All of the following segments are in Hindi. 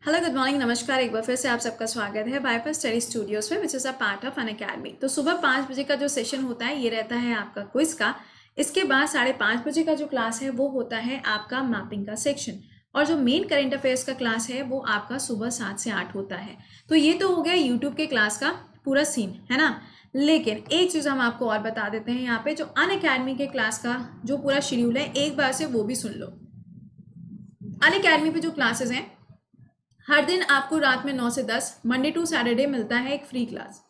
हेलो गुड मॉर्निंग नमस्कार। एक बार फिर से आप सबका स्वागत है बायपास स्टडी स्टूडियोज में which is a part of Unacademy. तो सुबह 5 बजे का जो सेशन होता है ये रहता है आपका क्विज का। इसके बाद 5:30 बजे का जो क्लास है वो होता है आपका मैपिंग का सेक्शन। और जो मेन करंट अफेयर्स का क्लास है वो आपका सुबह 7 से 8 होता है। तो ये तो हो गया यूट्यूब के क्लास का पूरा सीन, है ना। लेकिन एक चीज़ हम आपको और बता देते हैं, यहाँ पे जो अनअकैडमी के क्लास का जो पूरा शेड्यूल है एक बार से वो भी सुन लो। अनअकैडमी पे जो क्लासेस हैं हर दिन आपको रात में 9 से 10 मंडे टू सैटरडे मिलता है एक free class.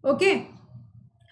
Okay,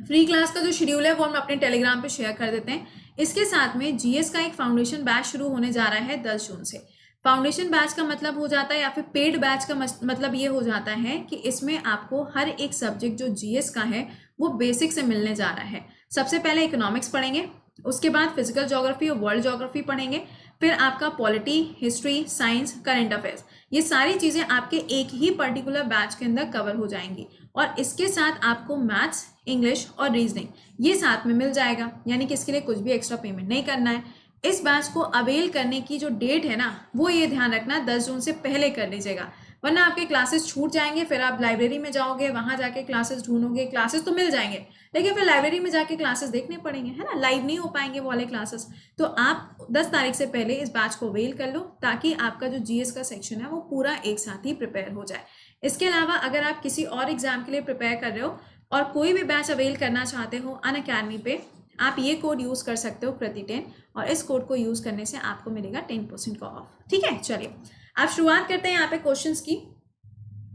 free class का जो शेड्यूल है वो हम अपने टेलीग्राम पे शेयर कर देते हैं। इसके साथ में जीएस का एक फाउंडेशन बैच शुरू होने जा रहा है 10 जून से। फाउंडेशन बैच का मतलब हो जाता है या फिर पेड बैच का मतलब ये हो जाता है कि इसमें आपको हर एक सब्जेक्ट जो जीएस का है वो बेसिक से मिलने जा रहा है। सबसे पहले इकोनॉमिक्स पढ़ेंगे, उसके बाद फिजिकल ज्योग्राफी और वर्ल्ड ज्योग्राफी पढ़ेंगे, फिर आपका polity, history, science, current affairs, ये सारी चीज़ें आपके एक ही पर्टिकुलर बैच के अंदर कवर हो जाएंगी। और इसके साथ आपको मैथ्स, इंग्लिश और रीजनिंग ये साथ में मिल जाएगा, यानी कि इसके लिए कुछ भी एक्स्ट्रा पेमेंट नहीं करना है। इस बैच को अवेल करने की जो डेट है ना वो ये ध्यान रखना 10 जून से पहले कर लीजिएगा, वरना आपके क्लासेस छूट जाएंगे। फिर आप लाइब्रेरी में जाओगे, वहां जाके क्लासेस ढूंढोगे, क्लासेस तो मिल जाएंगे लेकिन फिर लाइब्रेरी में जाके क्लासेस देखने पड़ेंगे, है ना, लाइव नहीं हो पाएंगे वो वाले क्लासेस। तो आप 10 तारीख से पहले इस बैच को अवेल कर लो ताकि आपका जो जीएस का सेक्शन है वो पूरा एक साथ ही प्रिपेयर हो जाए। इसके अलावा अगर आप किसी और एग्जाम के लिए प्रिपेयर कर रहे हो और कोई भी बैच अवेल करना चाहते हो अनअकैडमी पे, आप ये कोड यूज कर सकते हो प्रति10, और इस कोड को यूज करने से आपको मिलेगा 10% का ऑफ। ठीक है, चलिए आप शुरुआत करते हैं यहाँ पे क्वेश्चंस की।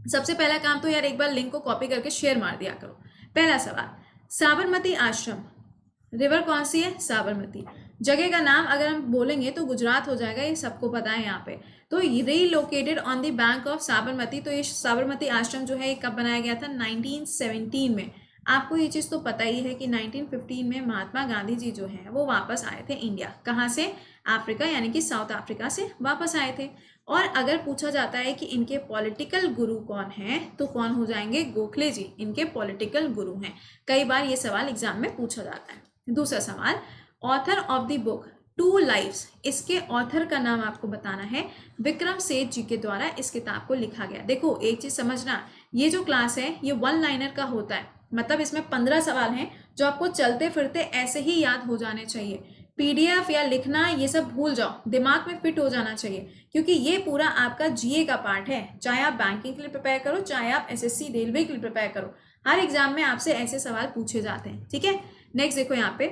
सबसे पहला काम तो यार एक बार लिंक को कॉपी करके शेयर मार दिया करो। पहला सवाल, साबरमती आश्रम रिवर कौन सी है? साबरमती। जगह का नाम अगर हम बोलेंगे तो गुजरात हो जाएगा, ये सबको पता है यहाँ पे। तो relocated on the bank of Sabarmati. तो ये साबरमती आश्रम जो है ये कब बनाया गया था? 1917 में। आपको ये चीज़ तो पता ही है कि 1915 में महात्मा गांधी जी जो है वो वापस आए थे इंडिया। कहाँ से? अफ्रीका, यानी कि साउथ अफ्रीका से वापस आए थे। और अगर पूछा जाता है कि इनके पॉलिटिकल गुरु कौन हैं तो कौन हो जाएंगे? गोखले जी इनके पॉलिटिकल गुरु हैं। कई बार ये सवाल एग्जाम में पूछा जाता है। दूसरा सवाल, author of the book two lives, इसके ऑथर का नाम आपको बताना है। विक्रम सेठ जी के द्वारा इस किताब को लिखा गया। देखो एक चीज समझना, ये जो क्लास है ये 1 लाइनर का होता है, मतलब इसमें 15 सवाल हैं जो आपको चलते फिरते ऐसे ही याद हो जाने चाहिए। पीडीएफ या लिखना ये सब भूल जाओ, दिमाग में फिट हो जाना चाहिए, क्योंकि ये पूरा आपका जीए का पार्ट है। चाहे आप बैंकिंग के लिए प्रिपेयर करो, चाहे आप एसएससी रेलवे के लिए प्रिपेयर करो, हर एग्जाम में आपसे ऐसे सवाल पूछे जाते हैं। ठीक है, नेक्स्ट देखो यहाँ पे,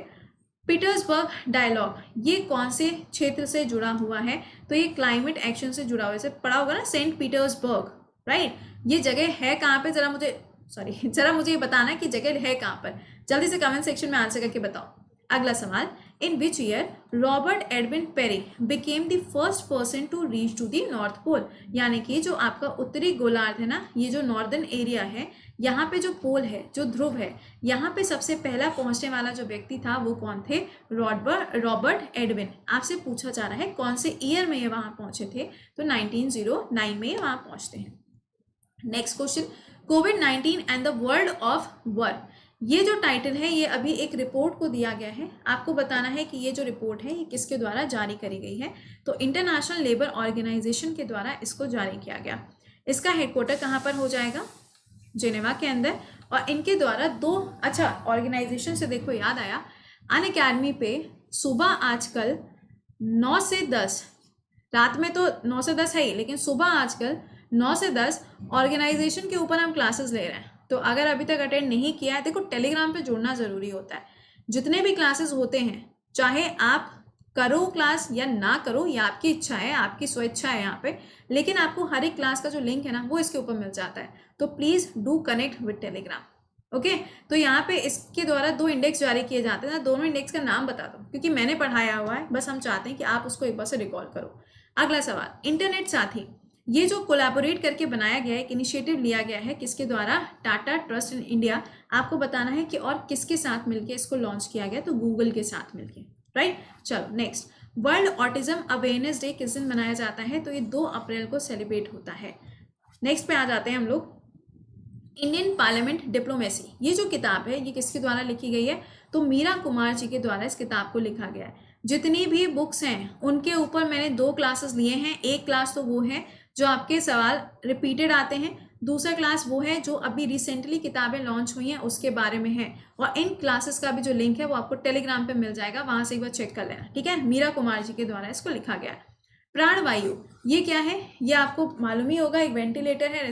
पीटर्सबर्ग डायलॉग ये कौन से क्षेत्र से जुड़ा हुआ है? तो ये क्लाइमेट एक्शन से जुड़ा हुआ है। जैसे पढ़ा होगा ना सेंट पीटर्सबर्ग, राइट। ये जगह है कहाँ पे? जरा मुझे ये बताना है कि जगह है कहाँ पर। जल्दी से कमेंट सेक्शन में आंसर करके बताओ। अगला सवाल, in which year Robert Edwin Peary became the first person to reach to the North Pole, यानी कि जो आपका उत्तरी गोलार्ध है ना, ये जो नॉर्दर्न एरिया है, यहाँ पे जो पोल है, जो ध्रुव है, यहाँ पे सबसे पहला पहुंचने वाला जो व्यक्ति था वो कौन थे? Robert Edwin. आपसे पूछा जा रहा है कौन से ईयर में ये वहां पहुंचे थे, तो 1909 में वहां पहुंचते हैं। Next question, covid and the world of work, ये जो टाइटल है ये अभी एक रिपोर्ट को दिया गया है। आपको बताना है कि ये जो रिपोर्ट है ये किसके द्वारा जारी करी गई है। तो इंटरनेशनल लेबर ऑर्गेनाइजेशन के द्वारा इसको जारी किया गया। इसका हेडक्वार्टर कहाँ पर हो जाएगा? जेनेवा के अंदर। और इनके द्वारा ऑर्गेनाइजेशन से देखो याद आया, अनअकैडमी पे सुबह आजकल 9 से 10, रात में तो 9 से 10 है ही, लेकिन सुबह आजकल 9 से 10 ऑर्गेनाइजेशन के ऊपर हम क्लासेस ले रहे हैं। तो अगर अभी तक अटेंड नहीं किया है, देखो टेलीग्राम पे जुड़ना जरूरी होता है। जितने भी क्लासेस होते हैं, चाहे आप करो क्लास या ना करो, ये आपकी इच्छा है, आपकी स्वेच्छा है यहाँ पे, लेकिन आपको हर एक क्लास का जो लिंक है ना वो इसके ऊपर मिल जाता है। तो please do connect with Telegram. Okay, तो यहाँ पे इसके द्वारा 2 इंडेक्स जारी किए जाते हैं। दोनों इंडेक्स का नाम बता दो क्योंकि मैंने पढ़ाया हुआ है, बस हम चाहते हैं कि आप उसको एक बार से रिकॉल करो। अगला सवाल, इंटरनेट साथी, ये जो कोलैबोरेट करके बनाया गया है, एक इनिशिएटिव लिया गया है, किसके द्वारा? Tata trust in India. आपको बताना है कि और किसके साथ मिलके इसको लॉन्च किया गया, तो गूगल के साथ मिलके, राइट। चलो next, world autism awareness day किस दिन मनाया जाता है? तो ये 2 अप्रैल को सेलिब्रेट होता है। नेक्स्ट पे आ जाते हैं हम लोग, इंडियन पार्लियामेंट डिप्लोमेसी, ये जो किताब है ये किसके द्वारा लिखी गई है? तो मीरा कुमार जी के द्वारा इस किताब को लिखा गया है। जितनी भी बुक्स हैं उनके ऊपर मैंने 2 क्लासेस लिए हैं। एक क्लास तो वो है जो आपके सवाल रिपीटेड आते हैं। दूसरा क्लास वो है जो अभी रिसेंटली किताबें लॉन्च हुई हैं उसके बारे में है, और इन क्लासेस का भी जो लिंक है वो आपको टेलीग्राम पे मिल जाएगा, वहां से एक बार चेक कर लेना, ठीक है। मीरा कुमार जी के द्वारा इसको लिखा गया है। प्राणवायु ये क्या है, ये आपको मालूम ही होगा, एक वेंटिलेटर है,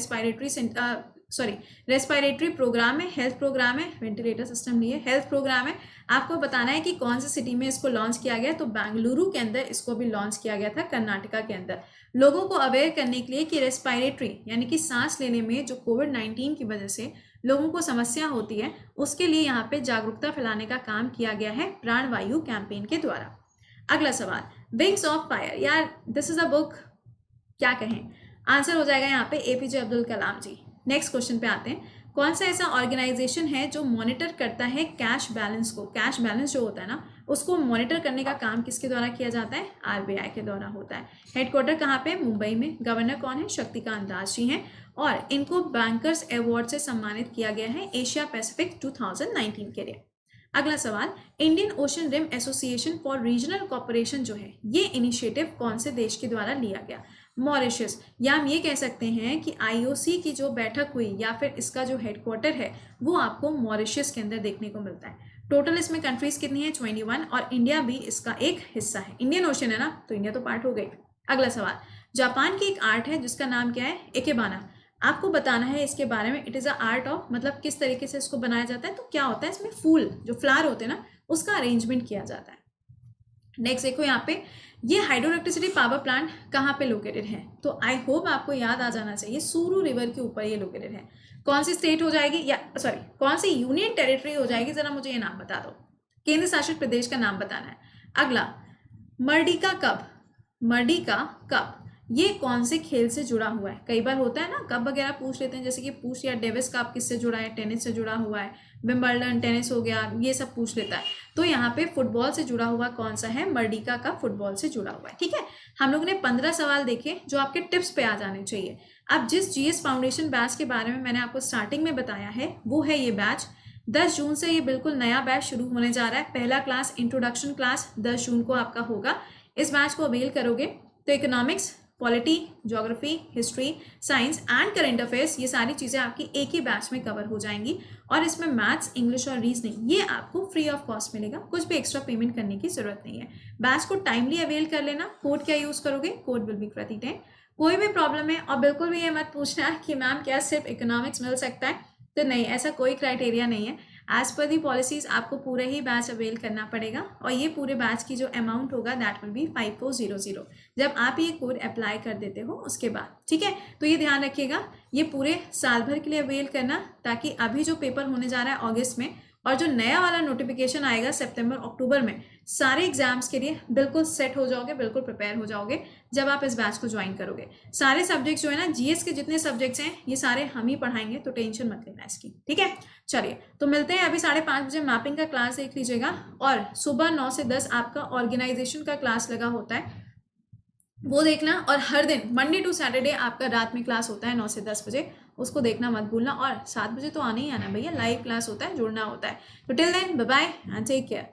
रेस्पिरेटरी प्रोग्राम है, हेल्थ प्रोग्राम है, वेंटिलेटर सिस्टम नहीं है, हेल्थ प्रोग्राम है। आपको बताना है कि कौन सी सिटी में इसको लॉन्च किया गया, तो बेंगलुरु के अंदर इसको भी लॉन्च किया गया था, कर्नाटका के अंदर, लोगों को अवेयर करने के लिए कि रेस्पिरेटरी यानी कि सांस लेने में जो कोविड-19 की वजह से लोगों को समस्या होती है, उसके लिए यहाँ पे जागरूकता फैलाने का काम किया गया है प्राणवायु कैंपेन के द्वारा। अगला सवाल, विंग्स ऑफ फायर, यार दिस इज अ बुक, क्या कहें, आंसर हो जाएगा यहाँ पे एपीजे अब्दुल कलाम जी। नेक्स्ट क्वेश्चन पे आते हैं, कौन सा ऐसा ऑर्गेनाइजेशन है जो मॉनिटर करता है कैश बैलेंस को, कैश बैलेंस जो होता है ना उसको मॉनिटर करने का काम किसके द्वारा किया जाता है, आरबीआई के द्वारा होता है। हेडक्वार्टर कहाँ पे, मुंबई में। गवर्नर कौन है, शक्तिकांत दास जी हैं, और इनको बैंकर्स अवार्ड से सम्मानित किया गया है एशिया पैसिफिक 2019 के लिए। अगला सवाल, Indian Ocean Rim Association for Regional Cooperation जो है, ये इनिशिएटिव कौन से देश के द्वारा लिया गया, मॉरिशस, या हम ये कह सकते हैं कि आईओसी की जो बैठक हुई या फिर इसका जो हेडक्वार्टर है वो आपको मॉरिशस के अंदर देखने को मिलता है। टोटल इसमें कंट्रीज कितनी है, 21, और इंडिया भी इसका एक हिस्सा है। इंडियन ओशन है ना, तो इंडिया तो पार्ट हो गई। अगला सवाल, जापान की एक आर्ट है जिसका नाम क्या है, इकेबाना। आपको बताना है इसके बारे में, it is a art of, मतलब किस तरीके से इसको बनाया जाता है, तो क्या होता है इसमें फूल जो फ्लावर होते हैं ना उसका अरेंजमेंट किया जाता है। नेक्स्ट देखो यहाँ पे, ये हाइड्रो इलेक्ट्रिसिटी पावर प्लांट कहाँ पे लोकेटेड है, तो आई होप आपको याद आ जाना चाहिए, सूरू रिवर के ऊपर ये लोकेटेड है। कौन सी स्टेट हो जाएगी, या सॉरी कौन सी यूनियन टेरिटरी हो जाएगी, जरा मुझे ये नाम बता दो, केंद्र शासित प्रदेश का नाम बताना है। अगला, मर्डिका कप, मर्डिका कप ये कौन से खेल से जुड़ा हुआ है, कई बार होता है ना कप वगैरह पूछ लेते हैं, जैसे कि पूछ लिया डेविस कप किससे जुड़ा है, टेनिस से जुड़ा हुआ है, विंबलडन टेनिस हो गया, ये सब पूछ लेता है। तो यहाँ पे फुटबॉल से जुड़ा हुआ कौन सा है, मर्डिका कप फुटबॉल से जुड़ा हुआ है, ठीक है। हम लोगों ने 15 सवाल देखे जो आपके टिप्स पे आ जाने चाहिए। अब जिस जीएस फाउंडेशन बैच के बारे में मैंने आपको स्टार्टिंग में बताया है वो है ये बैच। 10 जून से ये बिल्कुल नया बैच शुरू होने जा रहा है। पहला क्लास इंट्रोडक्शन क्लास 10 जून को आपका होगा। इस बैच को अवेल करोगे तो economics, polity, geography, history, science and current affairs ये सारी चीज़ें आपकी एक ही बैच में कवर हो जाएंगी, और इसमें मैथ्स, इंग्लिश और रीजनिंग ये आपको फ्री ऑफ कॉस्ट मिलेगा, कुछ भी एक्स्ट्रा पेमेंट करने की जरूरत नहीं है। बैच को टाइमली अवेल कर लेना। कोड क्या यूज़ करोगे, कोड विल बी प्रति10। कोई भी प्रॉब्लम है, और बिल्कुल भी ये मत पूछना कि मैम क्या सिर्फ इकोनॉमिक्स मिल सकता है, तो नहीं, ऐसा कोई क्राइटेरिया नहीं है। एज पर दी पॉलिसीज आपको पूरे ही बैच अवेल करना पड़ेगा, और ये पूरे बैच की जो अमाउंट होगा दैट विल बी 5400 जब आप ये कोड अप्लाई कर देते हो उसके बाद, ठीक है। तो ये ध्यान रखिएगा, ये पूरे साल भर के लिए अवेल करना, ताकि अभी जो पेपर होने जा रहा है अगस्त में, और जो नया वाला नोटिफिकेशन आएगा सितंबर अक्टूबर में, सारे एग्जाम्स के लिए बिल्कुल सेट हो जाओगे, बिल्कुल प्रिपेयर हो जाओगे जब आप इस बैच को ज्वाइन करोगे। सारे सब्जेक्ट्स जो है ना, जीएस के जितने सब्जेक्ट्स हैं ये सारे हम ही पढ़ाएंगे, तो टेंशन मत लेना इसकी, ठीक है। चलिए तो मिलते हैं अभी 5:30 बजे। मैपिंग का क्लास देख लीजिएगा, और सुबह 9 से 10 आपका ऑर्गेनाइजेशन का क्लास लगा होता है, वो देखना। और हर दिन मंडे टू सैटरडे आपका रात में क्लास होता है 9 से 10 बजे, उसको देखना मत भूलना। और 7 बजे तो आना ही आना भैया, लाइव क्लास होता है, जुड़ना होता है। तो till then bye bye and take care.